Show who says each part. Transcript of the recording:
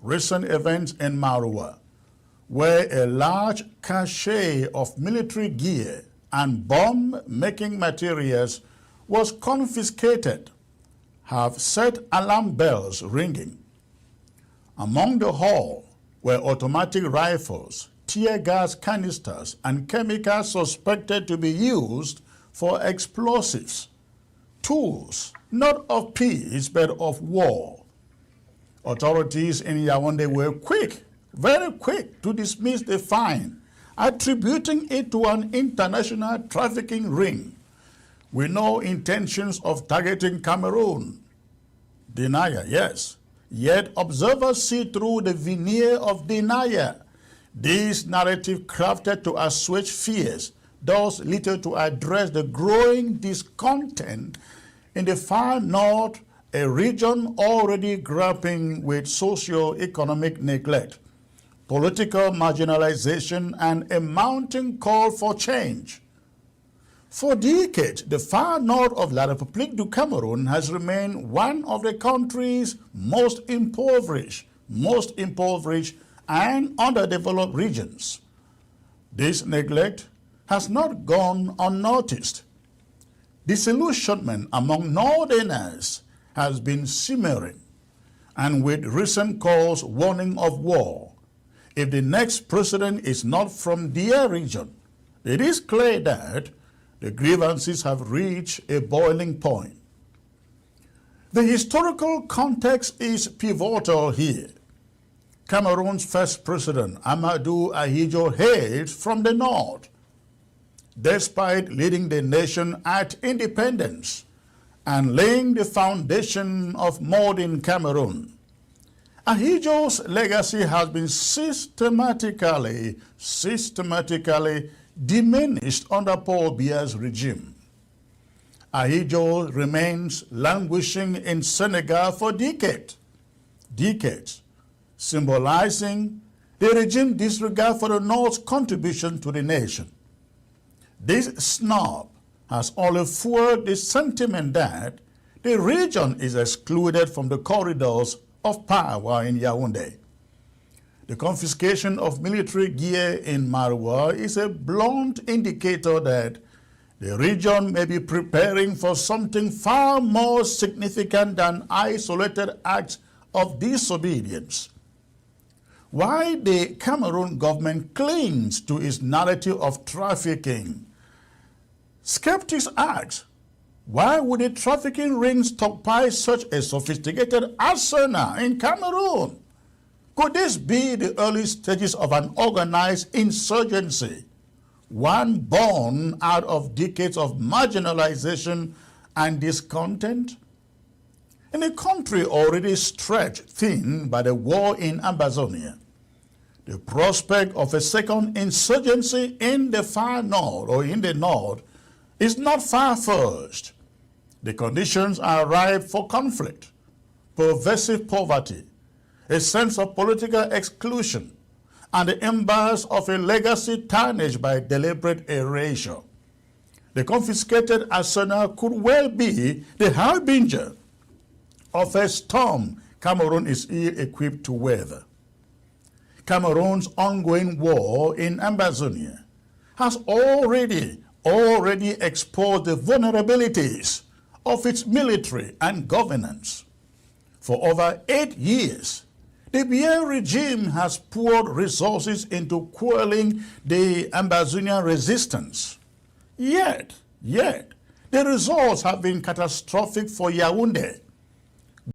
Speaker 1: recent events in Marowa, where a large cache of military gear and bomb-making materials was confiscated, have set alarm bells ringing. Among the haul were automatic rifles, tear gas canisters, and chemicals suspected to be used for explosives, tools not of peace but of war. Authorities in Yaoundé were quick, very quick, to dismiss the find, attributing it to an international trafficking ring with no intentions of targeting Cameroon. Denial, yes. Yet observers see through the veneer of denial. This narrative crafted to assuage fears does little to address the growing discontent in the far north, a region already grappling with socio-economic neglect, political marginalization, and a mounting call for change. For decades, the far north of La République du Cameroon has remained one of the country's most impoverished and underdeveloped regions. This neglect has not gone unnoticed. Disillusionment among northerners has been simmering, and with recent calls warning of war, if the next president is not from their region, it is clear that the grievances have reached a boiling point. The historical context is pivotal here. Cameroon's first president, Amadou Ahidjo, hails from the north. Despite leading the nation at independence and laying the foundation of modern Cameroon, Ahidjo's legacy has been systematically diminished under Paul Biya's regime. Ahidjo remains languishing in Senegal for decades, symbolizing the regime's disregard for the North's contribution to the nation. This snub has only fueled the sentiment that the region is excluded from the corridors of power in Yaoundé. The confiscation of military gear in Marowa is a blunt indicator that the region may be preparing for something far more significant than isolated acts of disobedience. Why the Cameroon government clings to its narrative of trafficking, skeptics ask, why would a trafficking ring stockpile such a sophisticated arsenal in Cameroon? Could this be the early stages of an organized insurgency, one born out of decades of marginalization and discontent? In a country already stretched thin by the war in Amazonia, the prospect of a second insurgency in the far north or in the north is not far-fetched. The conditions are ripe for conflict, pervasive poverty, a sense of political exclusion, and the embers of a legacy tarnished by deliberate erasure. The confiscated arsenal could well be the harbinger of a storm Cameroon is ill-equipped to weather. Cameroon's ongoing war in Amazonia has already exposed the vulnerabilities of its military and governance. For over 8 years, the Biya regime has poured resources into quelling the Amazonian resistance. Yet, the results have been catastrophic for Yaoundé.